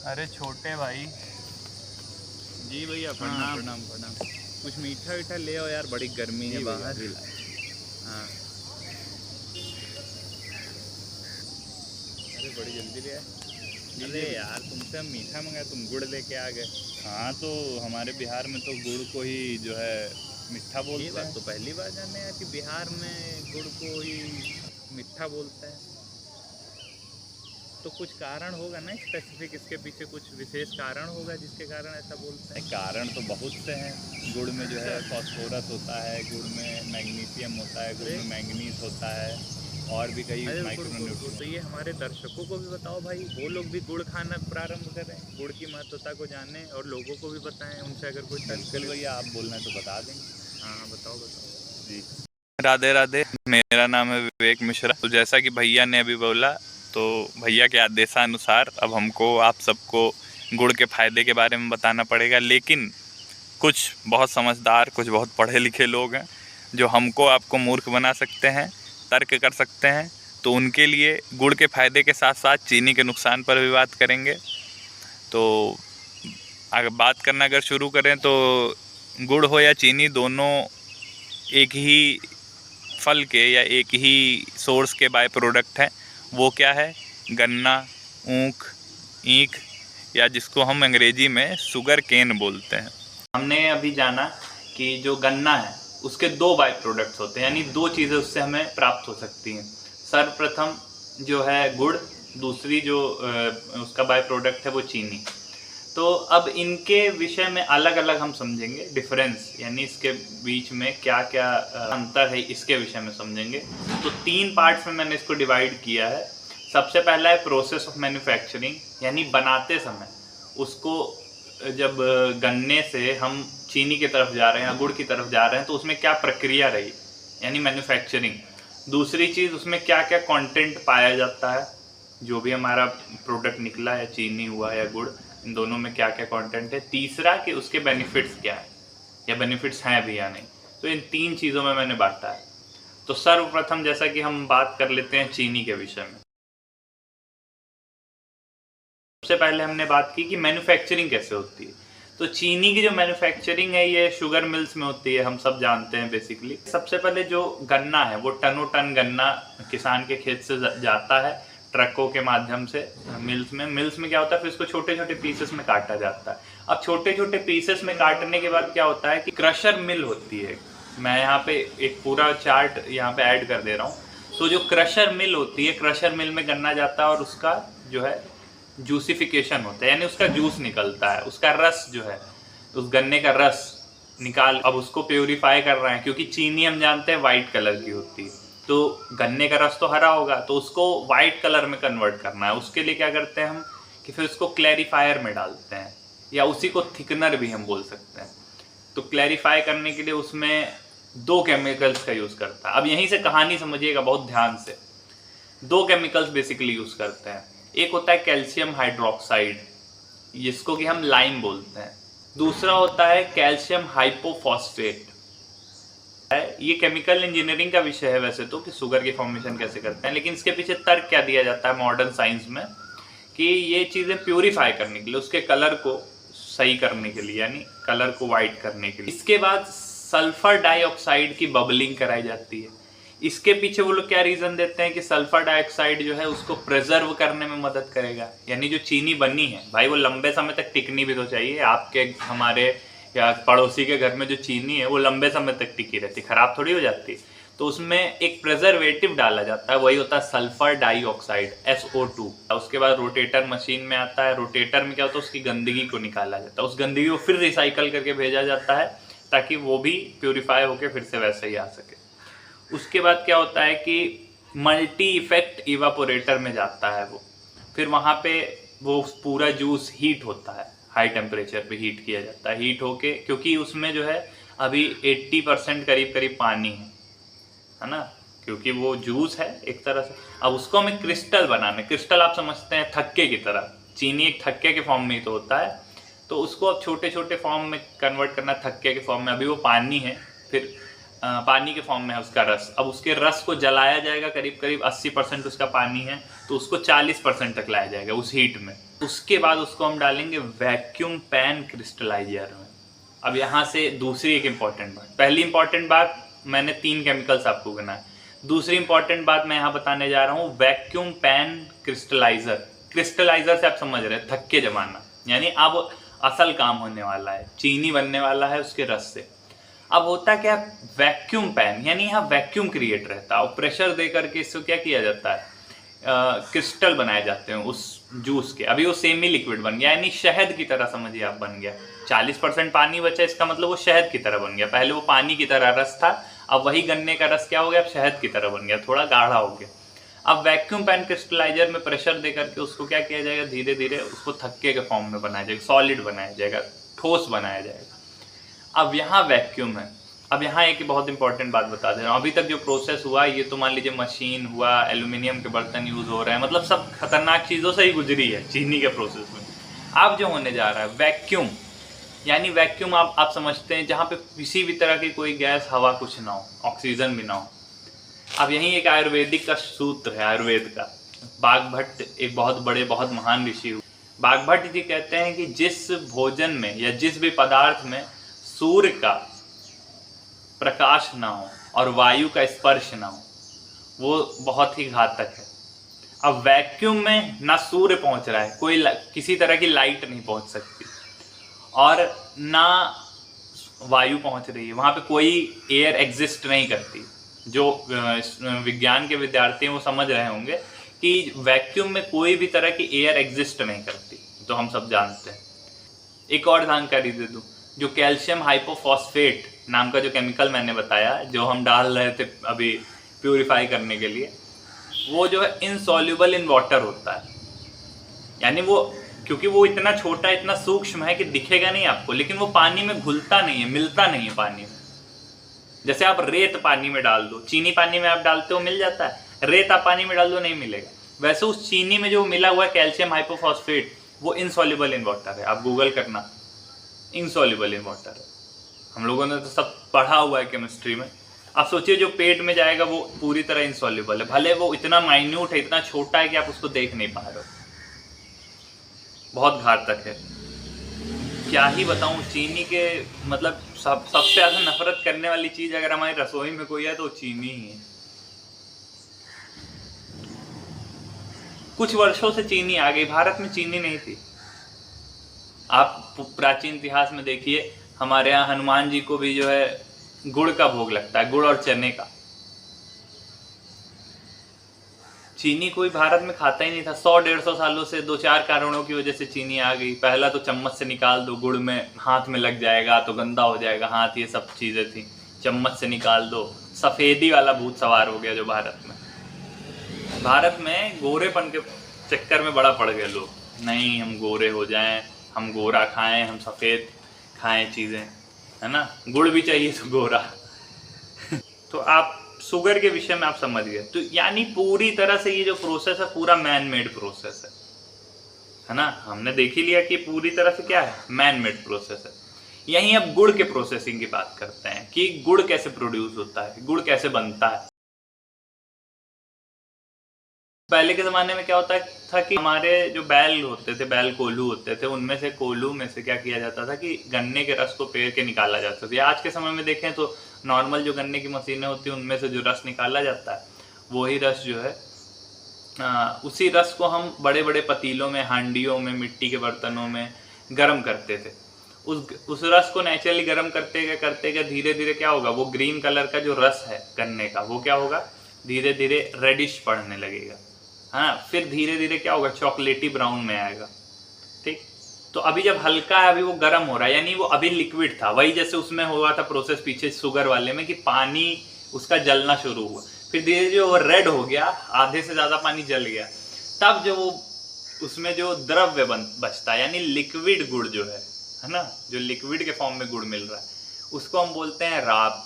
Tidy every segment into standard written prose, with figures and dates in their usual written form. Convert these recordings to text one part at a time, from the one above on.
अरे छोटे भाई। जी भैया प्रणाम प्रणाम प्रणाम। कुछ मीठा वीठा ले आओ यार, बड़ी गर्मी है बाहर। हाँ अरे बड़ी जल्दी ले आए। अरे यार तुमसे हम मीठा मंगाए, तुम गुड़ लेके आ गए। हाँ तो हमारे बिहार में तो गुड़ को ही जो है मीठा बोलते हैं। ये बात तो पहली बार जाने यार कि बिहार में गुड़ को ही मीठा बोलते हैं। तो कुछ कारण होगा ना स्पेसिफिक, इसके पीछे कुछ विशेष कारण होगा जिसके कारण ऐसा बोलते हैं। कारण तो बहुत से हैं। गुड़ में जो है फास्फोरस होता है, गुड़ में मैग्नीशियम होता है, गुड़ में मैंगनीज होता है और भी कई माइक्रोन्यूट्रिएंट्स। तो ये हमारे दर्शकों को भी बताओ भाई, वो लोग भी गुड़ खाना प्रारंभ करें, गुड़ की महत्वता को जानें और लोगों को भी बताएं। उनसे अगर कोई बिल्कुल भैया आप बोलना है तो बता देंगे। हाँ हाँ बताओ बताओ जी। राधे राधे, मेरा नाम है विवेक मिश्रा। तो जैसा कि भैया ने अभी बोला, तो भैया के आदेशानुसार अब हमको आप सबको गुड़ के फ़ायदे के बारे में बताना पड़ेगा। लेकिन कुछ बहुत समझदार, कुछ बहुत पढ़े लिखे लोग हैं जो हमको आपको मूर्ख बना सकते हैं, तर्क कर सकते हैं। तो उनके लिए गुड़ के फ़ायदे के साथ साथ चीनी के नुकसान पर भी बात करेंगे। तो अगर बात करना अगर शुरू करें तो गुड़ हो या चीनी, दोनों एक ही फल के या एक ही सोर्स के बाय प्रोडक्ट हैं। वो क्या है? गन्ना, ऊख, ईख या जिसको हम अंग्रेजी में शुगर केन बोलते हैं। हमने अभी जाना कि जो गन्ना है उसके दो बाय प्रोडक्ट्स होते हैं, यानी दो चीज़ें उससे हमें प्राप्त हो सकती हैं। सर्वप्रथम जो है गुड़, दूसरी जो उसका बाय प्रोडक्ट है वो चीनी। तो अब इनके विषय में अलग अलग हम समझेंगे डिफरेंस, यानी इसके बीच में क्या क्या अंतर है इसके विषय में समझेंगे। तो तीन पार्ट्स में मैंने इसको डिवाइड किया है। सबसे पहला है प्रोसेस ऑफ मैन्युफैक्चरिंग, यानी बनाते समय उसको, जब गन्ने से हम चीनी की तरफ जा रहे हैं या गुड़ की तरफ जा रहे हैं तो उसमें क्या प्रक्रिया रही, यानी मैन्युफैक्चरिंग। दूसरी चीज़, उसमें क्या क्या कंटेंट पाया जाता है, जो भी हमारा प्रोडक्ट निकला है, चीनी हुआ या गुड़, इन दोनों में क्या क्या कंटेंट है। तीसरा कि उसके बेनिफिट्स क्या है या बेनिफिट्स हैं भी या नहीं। तो इन तीन चीज़ों में मैंने बांटा है। तो सर्वप्रथम जैसा कि हम बात कर लेते हैं चीनी के विषय में। सबसे पहले हमने बात की कि मैन्युफैक्चरिंग कैसे होती है। तो चीनी की जो मैन्युफैक्चरिंग है ये शुगर मिल्स में होती है, हम सब जानते हैं बेसिकली। सबसे पहले जो गन्ना है वो टनों टन गन्ना किसान के खेत से जाता है ट्रकों के माध्यम से मिल्स में। मिल्स में क्या होता है, फिर इसको छोटे छोटे पीसेस में काटा जाता है। अब छोटे छोटे पीसेस में काटने के बाद क्या होता है कि क्रशर मिल होती है। मैं यहाँ पे एक पूरा चार्ट यहाँ पे ऐड कर दे रहा हूँ। तो जो क्रशर मिल होती है, क्रशर मिल में गन्ना जाता है और उसका जो है जूसिफिकेशन होता है, यानी उसका जूस निकलता है, उसका रस जो है, उस गन्ने का रस निकाल, अब उसको प्योरीफाई कर रहे हैं, क्योंकि चीनी हम जानते हैं वाइट कलर की होती है, तो गन्ने का रस तो हरा होगा, तो उसको वाइट कलर में कन्वर्ट करना है। उसके लिए क्या करते हैं हम कि फिर उसको क्लैरिफायर में डालते हैं, या उसी को थिकनर भी हम बोल सकते हैं। तो क्लैरिफाई करने के लिए उसमें दो केमिकल्स का यूज़ करता है। अब यहीं से कहानी समझिएगा बहुत ध्यान से। दो केमिकल्स बेसिकली यूज़ करते हैं। एक होता है कैल्शियम हाइड्रोक्साइड, जिसको कि हम लाइम बोलते हैं। दूसरा होता है कैल्शियम हाइपोफॉस्फेट। ये केमिकल इंजीनियरिंग का विषय है वैसे तो, कि शुगर की फॉर्मेशन कैसे करते हैं, लेकिन इसके पीछे तर्क क्या दिया जाता है मॉडर्न साइंस में, कि ये चीज़ें प्यूरिफाई करने के लिए, उसके कलर को सही करने के लिए, यानी कलर को वाइट करने के लिए। इसके बाद सल्फर डाइऑक्साइड की बबलिंग कराई जाती है। इसके पीछे वो लोग क्या रीज़न देते हैं कि सल्फर डाइऑक्साइड जो है उसको प्रिजर्व करने में मदद करेगा, यानी जो चीनी बनी है भाई वो लंबे समय तक टिकनी भी तो चाहिए। आपके हमारे या पड़ोसी के घर में जो चीनी है वो लंबे समय तक टिकी रहती, खराब थोड़ी हो जाती। तो उसमें एक प्रिजर्वेटिव डाला जाता है, वही होता है सल्फर डाइऑक्साइड SO2। उसके बाद रोटेटर मशीन में आता है। रोटेटर में क्या होता है, उसकी गंदगी को निकाला जाता है, उस गंदगी को फिर रिसाइकल करके भेजा जाता है ताकि वो भी प्योरीफाई होकर फिर से वैसे ही आ सके। उसके बाद क्या होता है कि मल्टी इफेक्ट इवापोरेटर में जाता है वो, फिर वहाँ पे वो पूरा जूस हीट होता है, हाई टेम्परेचर पे हीट किया जाता है। हीट होके, क्योंकि उसमें जो है अभी 80% करीब करीब पानी है ना, क्योंकि वो जूस है एक तरह से। अब उसको हमें क्रिस्टल बनाना है। क्रिस्टल आप समझते हैं थक्के की तरह, चीनी एक थक्के के फॉर्म में ही तो होता है, तो उसको अब छोटे छोटे फॉर्म में कन्वर्ट करना, थक्के के फॉर्म में। अभी वो पानी है, फिर पानी के फॉर्म में है उसका रस। अब उसके रस को जलाया जाएगा, करीब करीब 80% उसका पानी है, तो उसको 40% तक लाया जाएगा उस हीट में। उसके बाद उसको हम डालेंगे वैक्यूम पैन क्रिस्टलाइजर में। अब यहाँ से दूसरी एक इम्पॉर्टेंट बात, पहली इंपॉर्टेंट बात मैंने 3 केमिकल्स आपको गिनाए, दूसरी इंपॉर्टेंट बात मैं यहाँ बताने जा रहा हूँ वैक्यूम पैन क्रिस्टलाइजर। क्रिस्टलाइजर से आप समझ रहे हैं थक्के जमाना, यानी अब असल काम होने वाला है, चीनी बनने वाला है उसके रस से। अब होता क्या, वैक्यूम पैन यानी यहाँ वैक्यूम क्रिएट रहता है और प्रेशर दे करके इसको क्या किया जाता है, क्रिस्टल बनाए जाते हैं उस जूस के। अभी वो सेमी लिक्विड बन गया, यानी शहद की तरह समझिए आप बन गया। 40% पानी बचा, इसका मतलब वो शहद की तरह बन गया। पहले वो पानी की तरह रस था, अब वही गन्ने का रस क्या हो गया, अब शहद की तरह बन गया, थोड़ा गाढ़ा हो गया। अब वैक्यूम पैन क्रिस्टलाइजर में प्रेशर दे करके उसको क्या किया जाएगा, धीरे धीरे उसको थक्के के फॉर्म में बनाया जाएगा, सॉलिड बनाया जाएगा, ठोस बनाया जाएगा। अब यहाँ वैक्यूम है। अब यहाँ एक बहुत इंपॉर्टेंट बात बता दे रहा हूँ, अभी तक जो प्रोसेस हुआ ये तो मान लीजिए मशीन हुआ, एल्यूमिनियम के बर्तन यूज हो रहे हैं, मतलब सब खतरनाक चीज़ों से ही गुजरी है चीनी के प्रोसेस में। अब जो होने जा रहा है वैक्यूम, यानी वैक्यूम आप समझते हैं जहाँ पे किसी भी तरह की कोई गैस, हवा कुछ ना हो, ऑक्सीजन भी ना हो। अब यही एक आयुर्वेदिक का सूत्र है, आयुर्वेद का। बाघभट्ट एक बहुत बड़े बहुत महान ऋषि हुए, बाघभट्ट जी कहते हैं कि जिस भोजन में या जिस भी पदार्थ में सूर्य का प्रकाश ना हो और वायु का स्पर्श ना हो वो बहुत ही घातक है। अब वैक्यूम में ना सूर्य पहुंच रहा है, कोई किसी तरह की लाइट नहीं पहुंच सकती और ना वायु पहुंच रही है, वहां पे कोई एयर एग्जिस्ट नहीं करती। जो विज्ञान के विद्यार्थी हैं वो समझ रहे होंगे कि वैक्यूम में कोई भी तरह की एयर एग्जिस्ट नहीं करती, तो हम सब जानते हैं। एक और जानकारी दे दूं, जो कैल्शियम हाइपोफॉस्फेट नाम का जो केमिकल मैंने बताया, जो हम डाल रहे थे अभी प्यूरिफाई करने के लिए, वो जो है इनसॉल्युबल इन वाटर होता है। यानी वो क्योंकि वो इतना छोटा, इतना सूक्ष्म है कि दिखेगा नहीं आपको, लेकिन वो पानी में घुलता नहीं है, मिलता नहीं है पानी में। जैसे आप रेत पानी में डाल दो, चीनी पानी में आप डालते हो मिल जाता है, रेत आप पानी में डाल दो नहीं मिलेगा। वैसे उस चीनी में जो मिला हुआ है कैल्शियम हाइपोफॉस्फेट वो इनसॉल्युबल इन वाटर है। आप गूगल करना, इनसॉल्युबल इन वाटर है। हम लोगों ने तो सब पढ़ा हुआ है केमिस्ट्री में। आप सोचिए जो पेट में जाएगा वो पूरी तरह इनसॉल्युबल है, भले वो इतना माइन्यूट है, इतना छोटा है कि आप उसको देख नहीं पा रहे हो, बहुत घातक है। क्या ही बताऊं, चीनी के मतलब सबसे ज्यादा नफरत करने वाली चीज अगर हमारी रसोई में कोई है तो चीनी ही है। कुछ वर्षों से चीनी आ गई, भारत में चीनी नहीं थी। आप प्राचीन इतिहास में देखिए, हमारे यहाँ हनुमान जी को भी जो है गुड़ का भोग लगता है, गुड़ और चने का। चीनी कोई भारत में खाता ही नहीं था। 100-150 सालों से 2-4 कारणों की वजह से चीनी आ गई। पहला तो चम्मच से निकाल दो, गुड़ में हाथ में लग जाएगा तो गंदा हो जाएगा हाथ, ये सब चीजें थी। चम्मच से निकाल दो, सफेदी वाला भूत सवार हो गया जो भारत में गोरेपन के चक्कर में बड़ा पड़ गए लोग। नहीं हम गोरे हो जाएं, हम गोरा खाएं, हम सफेद खाएं चीजें, है ना, गुड़ भी चाहिए तो गोरा। तो आप शुगर के विषय में आप समझ गए। तो यानी पूरी तरह से ये जो प्रोसेस है पूरा मैन मेड प्रोसेस है ना। हमने देख ही लिया कि पूरी तरह से क्या है, मैन मेड प्रोसेस है। यहीं अब गुड़ के प्रोसेसिंग की बात करते हैं कि गुड़ कैसे प्रोड्यूस होता है, गुड़ कैसे बनता है। पहले के ज़माने में क्या होता था कि हमारे जो बैल होते थे, बैल कोल्हू होते थे, उनमें से कोल्हू में से क्या किया जाता था कि गन्ने के रस को पेर के निकाला जाता था। आज के समय में देखें तो नॉर्मल जो गन्ने की मशीनें होती हैं उनमें से जो रस निकाला जाता है वही रस जो है उसी रस को हम बड़े बड़े पतीलों में, हांडियों में, मिट्टी के बर्तनों में गर्म करते थे। उस रस को नेचुरली गर्म करते धीरे धीरे क्या होगा, वो ग्रीन कलर का जो रस है गन्ने का वो क्या होगा, धीरे धीरे रेडिश पड़ने लगेगा। हाँ, फिर धीरे धीरे क्या होगा, चॉकलेटी ब्राउन में आएगा। ठीक, तो अभी जब हल्का है, अभी वो गर्म हो रहा है, यानी वो अभी लिक्विड था। वही जैसे उसमें हुआ था प्रोसेस पीछे शुगर वाले में कि पानी उसका जलना शुरू हुआ, फिर धीरे धीरे वो रेड हो गया, आधे से ज्यादा पानी जल गया, तब जो वो उसमें जो द्रव्य बचता है, यानी लिक्विड गुड़ जो है ना, जो लिक्विड के फॉर्म में गुड़ मिल रहा है, उसको हम बोलते हैं राब।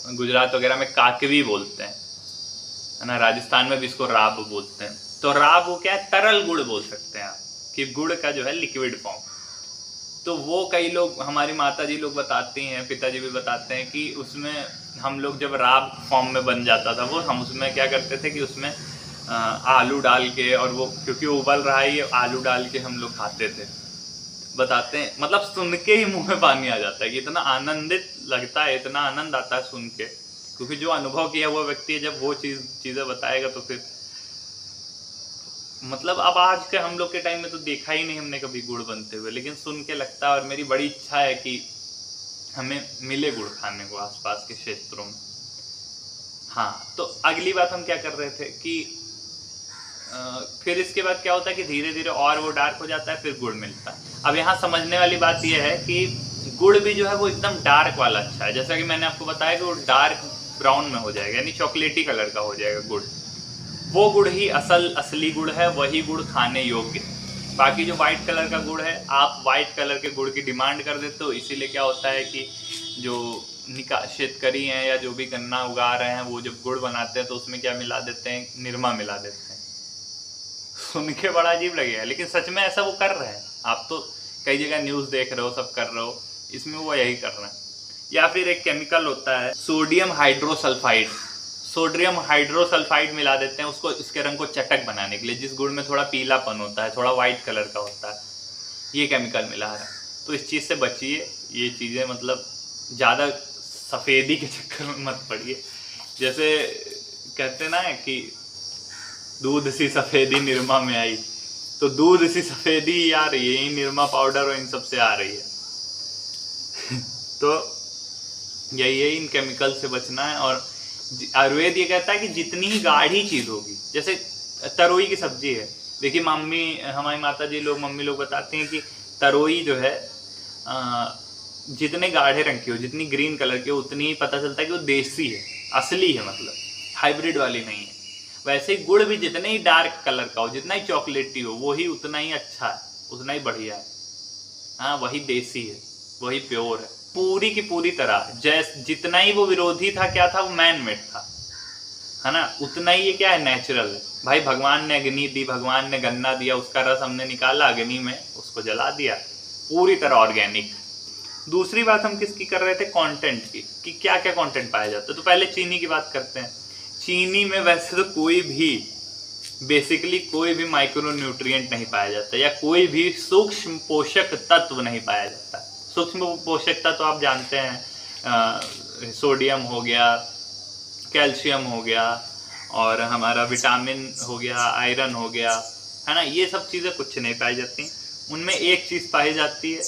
गुजरात वगैरह में काकवी बोलते हैं, है ना, राजस्थान में भी इसको राब बोलते हैं। तो राब वो क्या है, तरल गुड़ बोल सकते हैं आप, कि गुड़ का जो है लिक्विड फॉर्म। तो वो कई लोग, हमारी माता जी लोग बताती हैं, पिताजी भी बताते हैं कि उसमें हम लोग जब राब फॉर्म में बन जाता था वो, हम उसमें क्या करते थे कि उसमें आलू डाल के, और वो क्योंकि उबल रहा है, ये आलू डाल के हम लोग खाते थे। बताते हैं, मतलब सुन के ही मुंह में पानी आ जाता है कि इतना आनंदित लगता है, इतना आनंद आता है सुन के, क्योंकि जो अनुभव किया हुआ व्यक्ति है जब वो चीज़ें बताएगा तो फिर मतलब अब आज के हम लोग के टाइम में तो देखा ही नहीं हमने कभी गुड़ बनते हुए, लेकिन सुन के लगता है। और मेरी बड़ी इच्छा है कि हमें मिले गुड़ खाने को आसपास के क्षेत्रों में। हाँ, तो अगली बात हम क्या कर रहे थे कि फिर इसके बाद क्या होता है कि धीरे धीरे और वो डार्क हो जाता है, फिर गुड़ मिलता है। अब यहाँ समझने वाली बात यह है कि गुड़ भी जो है वो एकदम डार्क वाला अच्छा है। जैसा कि मैंने आपको बताया कि वो डार्क ब्राउन में हो जाएगा, यानी चॉकलेटी कलर का हो जाएगा गुड़। वो गुड़ ही असली गुड़ है, वही गुड़ खाने योग्य। बाकी जो वाइट कलर का गुड़ है, आप वाइट कलर के गुड़ की डिमांड कर देते हो, इसीलिए क्या होता है कि जो शेतकरी हैं या जो भी गन्ना उगा रहे हैं, वो जब गुड़ बनाते हैं तो उसमें क्या मिला देते हैं, निरमा मिला देते हैं। सुन के बड़ा अजीब लगेगा, लेकिन सच में ऐसा वो कर रहे हैं। आप तो कई जगह न्यूज़ देख रहे हो, सब कर रहे हो, इसमें वो यही कर रहे हैं। या फिर एक केमिकल होता है सोडियम हाइड्रोसल्फाइड, सोडियम हाइड्रोसल्फाइड मिला देते हैं उसको, इसके रंग को चटक बनाने के लिए, जिस गुड़ में थोड़ा पीलापन होता है, थोड़ा वाइट कलर का होता है, ये केमिकल मिला है। तो इस चीज़ से बचिए, ये चीज़ें मतलब ज़्यादा सफ़ेदी के चक्कर में मत पड़िए। जैसे कहते ना कि दूध सी सफ़ेदी निरमा में आई, तो दूध सी सफ़ेदी आ रही है, निरमा पाउडर और इन सब से आ रही है। तो यही है, इन केमिकल से बचना है। और आयुर्वेद ये कहता है कि जितनी ही गाढ़ी चीज़ होगी, जैसे तरोई की सब्जी है, देखिए हमारी माता जी लोग, मम्मी लोग बताते हैं कि तरोई जो है जितने गाढ़े रंग की हो, जितनी ग्रीन कलर की हो, उतनी ही पता चलता है कि वो देसी है, असली है, मतलब हाइब्रिड वाली नहीं है। वैसे ही गुड़ भी जितने ही डार्क कलर का हो, जितना ही चॉकलेटी हो, वही उतना ही अच्छा है, उतना ही बढ़िया है। हाँ, वही देसी है, वही प्योर है, पूरी की पूरी तरह। जितना ही वो विरोधी था, क्या था, वो मैन मेड था, है ना, उतना ही ये क्या है, नेचुरल है। भाई भगवान ने अग्नि दी, भगवान ने गन्ना दिया, उसका रस हमने निकाला अग्नि में, उसको जला दिया, पूरी तरह ऑर्गेनिक। दूसरी बात हम किसकी कर रहे थे, कंटेंट की, कि क्या क्या कंटेंट पाया जाता है। तो पहले चीनी की बात करते हैं। चीनी में वैसे तो बेसिकली कोई भी माइक्रो न्यूट्रिएंट नहीं पाया जाता, या कोई भी सूक्ष्म पोषक तत्व नहीं पाया जाता। सूक्ष्म पोषक तत्व आप जानते हैं, सोडियम हो गया, कैल्शियम हो गया, और हमारा विटामिन हो गया, आयरन हो गया, है ना, ये सब चीज़ें कुछ नहीं पाई जाती। उनमें एक चीज़ पाई जाती है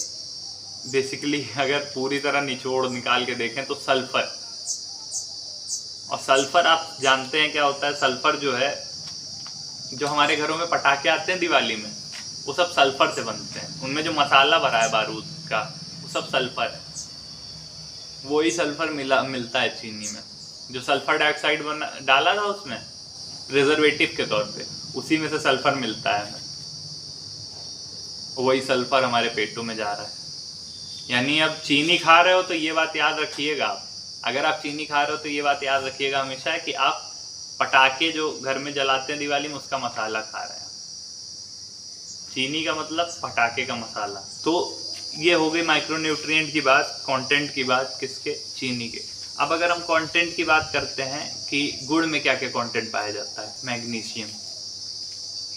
बेसिकली, अगर पूरी तरह निचोड़ निकाल के देखें तो सल्फर। और सल्फर आप जानते हैं क्या होता है, सल्फर जो है, जो हमारे घरों में पटाखे आते हैं दिवाली में, वो सब सल्फर से बनते हैं। उनमें जो मसाला भरा है बारूद का, वो सब सल्फर है। वही सल्फर मिलता है चीनी में। जो सल्फर डाइऑक्साइड डाला था उसमें प्रिजर्वेटिव के तौर पे, उसी में से सल्फर मिलता है हमें। वही सल्फर हमारे पेटों में जा रहा है। यानी अब चीनी खा रहे हो तो ये बात याद रखिएगा आप, अगर आप चीनी खा रहे हो तो ये बात याद रखिएगा हमेशा कि आप पटाखे जो घर में जलाते हैं दिवाली में, उसका मसाला खा रहे हैं। चीनी का मतलब पटाखे का मसाला। तो ये हो गई माइक्रोन्यूट्रिएंट की बात, कंटेंट की बात, किसके, चीनी के। अब अगर हम कंटेंट की बात करते हैं कि गुड़ में क्या क्या कंटेंट पाया जाता है, मैग्नीशियम।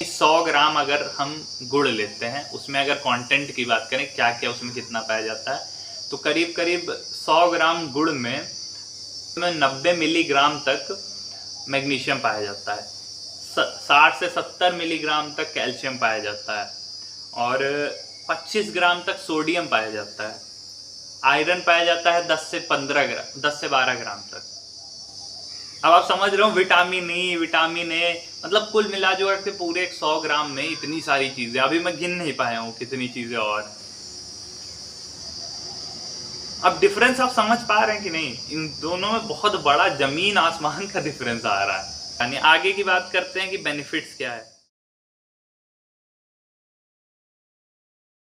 100 ग्राम अगर हम गुड़ लेते हैं, उसमें अगर कंटेंट की बात करें क्या क्या उसमें कितना पाया जाता है, तो करीब करीब 100 ग्राम गुड़ में 90 मिलीग्राम तक मैग्नीशियम पाया जाता है, 60 से 70 मिलीग्राम तक कैल्शियम पाया जाता है, और 25 ग्राम तक सोडियम पाया जाता है। आयरन पाया जाता है 10 से 12 ग्राम तक। अब आप समझ रहे हो, विटामिन ए, मतलब कुल मिला जो के पूरे 100 ग्राम में इतनी सारी चीजें, अभी मैं गिन नहीं पाया हूँ कितनी चीजें। और अब डिफरेंस आप समझ पा रहे हैं कि नहीं, इन दोनों में बहुत बड़ा जमीन आसमान का डिफरेंस आ रहा है। यानी आगे की बात करते हैं कि बेनिफिट्स क्या है।